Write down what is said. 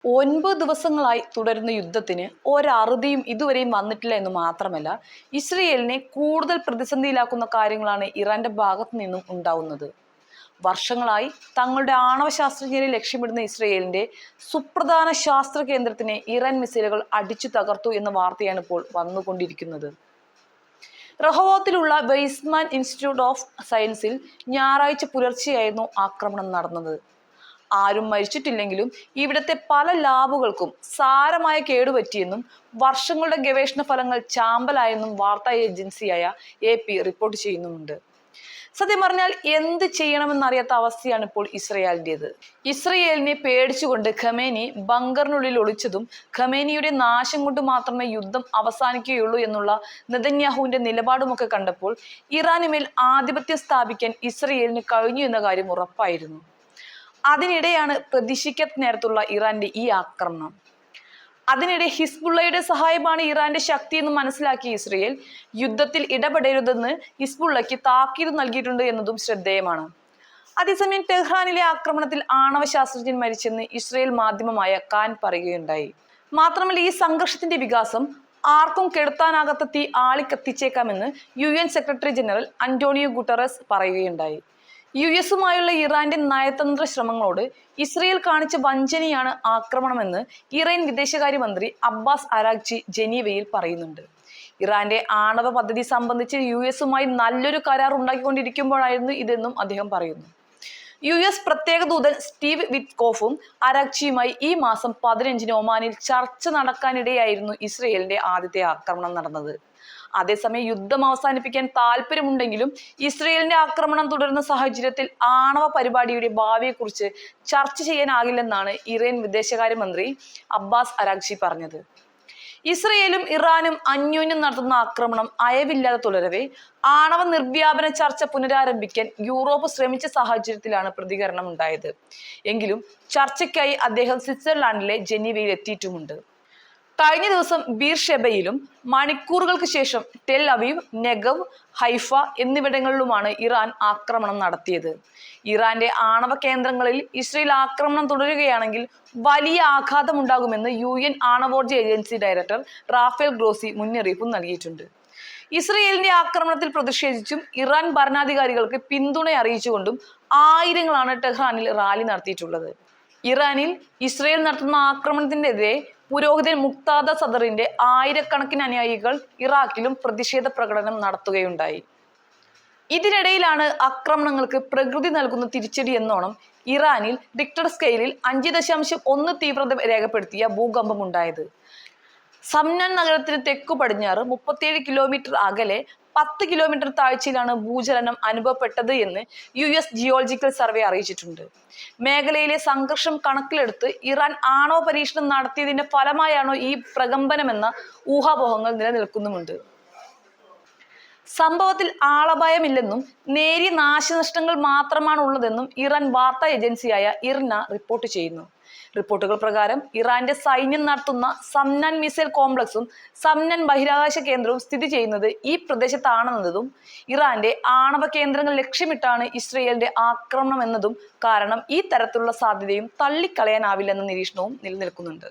9 ദിവസങ്ങളായി തുടരുന്ന യുദ്ധത്തിന് ഒരറുതിയും ഇതുവരെയും വന്നിട്ടില്ല എന്ന് മാത്രമല്ല, ഇസ്രയേലിനെ കൂടുതൽ പ്രതിസന്ധിയിലാക്കുന്ന കാര്യങ്ങളാണ് ഇറാന്റെ ഭാഗത്തു നിന്നും ഉണ്ടാവുന്നത്. വർഷങ്ങളായി തങ്ങളുടെ ആണവ ശാസ്ത്രജ്ഞരെ ലക്ഷ്യമിടുന്ന ഇസ്രയേലിന്റെ സുപ്രധാന ശാസ്ത്ര കേന്ദ്രത്തിനെ ഇറാൻ മിസൈലുകൾ അടിച്ചു തകർത്തു എന്ന വാർത്തയാണ് ഇപ്പോൾ വന്നുകൊണ്ടിരിക്കുന്നത്. റഹോവത്തിലുള്ള വെയ്സ്മാൻ ഇൻസ്റ്റിറ്റ്യൂട്ട് ഓഫ് സയൻസിൽ ഞായറാഴ്ച പുലർച്ചെയായിരുന്നു ആക്രമണം നടന്നത്. ആരും മരിച്ചിട്ടില്ലെങ്കിലും ഇവിടുത്തെ പല ലാബുകൾക്കും സാരമായ കേടുപറ്റിയെന്നും വർഷങ്ങളുടെ ഗവേഷണ ഫലങ്ങൾ ചാമ്പലായെന്നും വാർത്താ ഏജൻസിയായ AP റിപ്പോർട്ട് ചെയ്യുന്നുമുണ്ട്. സത്യം പറഞ്ഞാൽ എന്ത് ചെയ്യണമെന്നറിയാത്ത അവസ്ഥയാണ് ഇപ്പോൾ ഇസ്രയേലിൻ്റെത്. ഇസ്രയേലിനെ പേടിച്ചുകൊണ്ട് ഖമേനി ബങ്കറിനുള്ളിൽ ഒളിച്ചതും ഖമേനിയുടെ നാശം കൊണ്ട് മാത്രമേ യുദ്ധം അവസാനിക്കുകയുള്ളൂ എന്നുള്ള നെതന്യാഹുവിന്റെ നിലപാടുമൊക്കെ കണ്ടപ്പോൾ ഇറാനുമേൽ ആധിപത്യം സ്ഥാപിക്കാൻ ഇസ്രയേലിന് കഴിഞ്ഞു എന്ന കാര്യം ഉറപ്പായിരുന്നു. അതിനിടെയാണ് പ്രതീക്ഷിക്കാത്ത നേരത്തുള്ള ഇറാന്റെ ഈ ആക്രമണം. അതിനിടെ ഹിസ്ബുള്ളയുടെ സഹായമാണ് ഇറാന്റെ ശക്തിയെന്ന് മനസ്സിലാക്കിയ ഇസ്രയേൽ യുദ്ധത്തിൽ ഇടപെടരുതെന്ന് ഹിസ്ബുള്ളയ്ക്ക് താക്കീത് നൽകിയിട്ടുണ്ട് എന്നതും ശ്രദ്ധേയമാണ്. അതേസമയം ടെഹ്റാനിലെ ആക്രമണത്തിൽ ആണവ ശാസ്ത്രജ്ഞൻ മരിച്ചെന്ന് ഇസ്രയേൽ മാധ്യമമായ കാൻ പറയുകയുണ്ടായി. മാത്രമല്ല, ഈ സംഘർഷത്തിന്റെ വികാസം ആർക്കും കെടുത്താനാകാത്ത തീ ആളിക്കത്തിച്ചേക്കാമെന്ന് UN secretary general Antonio Guterres പറയുകയുണ്ടായി. US-ഉമായുള്ള ഇറാന്റെ നയതന്ത്ര ശ്രമങ്ങളോട് ഇസ്രയേൽ കാണിച്ച വഞ്ചനയാണ് ആക്രമണമെന്ന് ഇറാൻ വിദേശകാര്യമന്ത്രി അബ്ബാസ് അരാഗ്ചി ജനീവയിൽ പറയുന്നുണ്ട്. ഇറാന്റെ ആണവ പദ്ധതി സംബന്ധിച്ച് US-ഉമായി നല്ലൊരു കരാർ ഉണ്ടാക്കിക്കൊണ്ടിരിക്കുമ്പോഴായിരുന്നു ഇതെന്നും അദ്ദേഹം പറയുന്നു. US പ്രത്യേക ദൂതൻ സ്റ്റീവ് വിറ്റ്കോഫും അരാഗ്ചിയുമായി ഈ മാസം 15-ന് ഒമാനിൽ ചർച്ച നടക്കാനിടെയായിരുന്നു ഇസ്രയേലിന്റെ ആദ്യത്തെ ആക്രമണം നടന്നത്. അതേസമയം യുദ്ധം അവസാനിപ്പിക്കാൻ താല്പര്യമുണ്ടെങ്കിലും ഇസ്രയേലിന്റെ ആക്രമണം തുടരുന്ന സാഹചര്യത്തിൽ ആണവ പരിപാടിയുടെ ഭാവിയെക്കുറിച്ച് ചർച്ച ചെയ്യാനാകില്ലെന്നാണ് ഇറാൻ വിദേശകാര്യമന്ത്രി അബ്ബാസ് അരാഗ്ചി പറഞ്ഞത്. ഇസ്രയേലും ഇറാനും അന്യോന്യം നടത്തുന്ന ആക്രമണം അയവില്ലാതെ തുടരവേ ആണവ നിർവ്യാപന ചർച്ച പുനരാരംഭിക്കാൻ യൂറോപ്പ് ശ്രമിച്ച സാഹചര്യത്തിലാണ് പ്രതികരണം ഉണ്ടായത്. എങ്കിലും ചർച്ചയ്ക്കായി അദ്ദേഹം സ്വിറ്റ്സർലാൻഡിലെ ജനീവയിൽ എത്തിയിട്ടുമുണ്ട്. കഴിഞ്ഞ ദിവസം ബീർഷെബയിലും മണിക്കൂറുകൾക്ക് ശേഷം ടെൽ അവീവ്, നെഗവ്, ഹൈഫ എന്നിവിടങ്ങളിലുമാണ് ഇറാൻ ആക്രമണം നടത്തിയത്. ഇറാന്റെ ആണവ കേന്ദ്രങ്ങളിൽ ഇസ്രയേൽ ആക്രമണം തുടരുകയാണെങ്കിൽ വലിയ ആഘാതമുണ്ടാകുമെന്ന് UN ആണവോർജ ഏജൻസി ഡയറക്ടർ റാഫേൽ ഗ്രോസി മുന്നറിയിപ്പ് നൽകിയിട്ടുണ്ട്. ഇസ്രയേലിന്റെ ആക്രമണത്തിൽ പ്രതിഷേധിച്ചും ഇറാൻ ഭരണാധികാരികൾക്ക് പിന്തുണ അറിയിച്ചുകൊണ്ടും ആയിരങ്ങളാണ് ടെഹ്റാനിൽ റാലി നടത്തിയിട്ടുള്ളത്. ഇറാനിൽ ഇസ്രയേൽ നടത്തുന്ന ആക്രമണത്തിനെതിരെ പുരോഹിതൻ മുക്താദ സദറിന്റെ ആയിരക്കണക്കിന് അനുയായികൾ ഇറാഖിലും പ്രതിഷേധ പ്രകടനം നടത്തുകയുണ്ടായി. ഇതിനിടയിലാണ് ആക്രമണങ്ങൾക്ക് പ്രകൃതി നൽകുന്ന തിരിച്ചടി എന്നോണം ഇറാനിൽ റിക്ടർ സ്കെയിലിൽ 5.1 തീവ്രത രേഖപ്പെടുത്തിയ ഭൂകമ്പം ഉണ്ടായത്. സംനാൻ നഗരത്തിന് തെക്കു പടിഞ്ഞാറ് 37 കിലോമീറ്റർ അകലെ 10 കിലോമീറ്റർ താഴ്ചയിലാണ് ഭൂചലനം അനുഭവപ്പെട്ടത് എന്ന് US ജിയോളജിക്കൽ സർവേ അറിയിച്ചിട്ടുണ്ട്. മേഖലയിലെ സംഘർഷം കണക്കിലെടുത്ത് ഇറാൻ ആണവ പരീക്ഷണം നടത്തിയതിന്റെ ഫലമായാണോ ഈ പ്രകമ്പനമെന്ന ഊഹാപോഹങ്ങൾ നിലനിൽക്കുന്നുമുണ്ട്. സംഭവത്തിൽ ആളപായമില്ലെന്നും നേരിയ നാശനഷ്ടങ്ങൾ മാത്രമാണ് ഉള്ളതെന്നും ഇറാൻ വാർത്താ ഏജൻസിയായ ഇർന റിപ്പോർട്ട് ചെയ്യുന്നു. റിപ്പോർട്ടുകൾ പ്രകാരം ഇറാന്റെ സൈന്യം നടത്തുന്ന സംനാൻ മിസൈൽ കോംപ്ലക്സും സംനാൻ ബഹിരാകാശ കേന്ദ്രവും സ്ഥിതി ചെയ്യുന്നത് ഈ പ്രദേശത്താണെന്നതും ഇറാന്റെ ആണവ കേന്ദ്രങ്ങൾ ലക്ഷ്യമിട്ടാണ് ഇസ്രയേലിന്റെ ആക്രമണം എന്നതും കാരണം ഈ തരത്തിലുള്ള സാധ്യതയും തള്ളിക്കളയാനാവില്ലെന്ന നിരീക്ഷണവും നിലനിൽക്കുന്നുണ്ട്.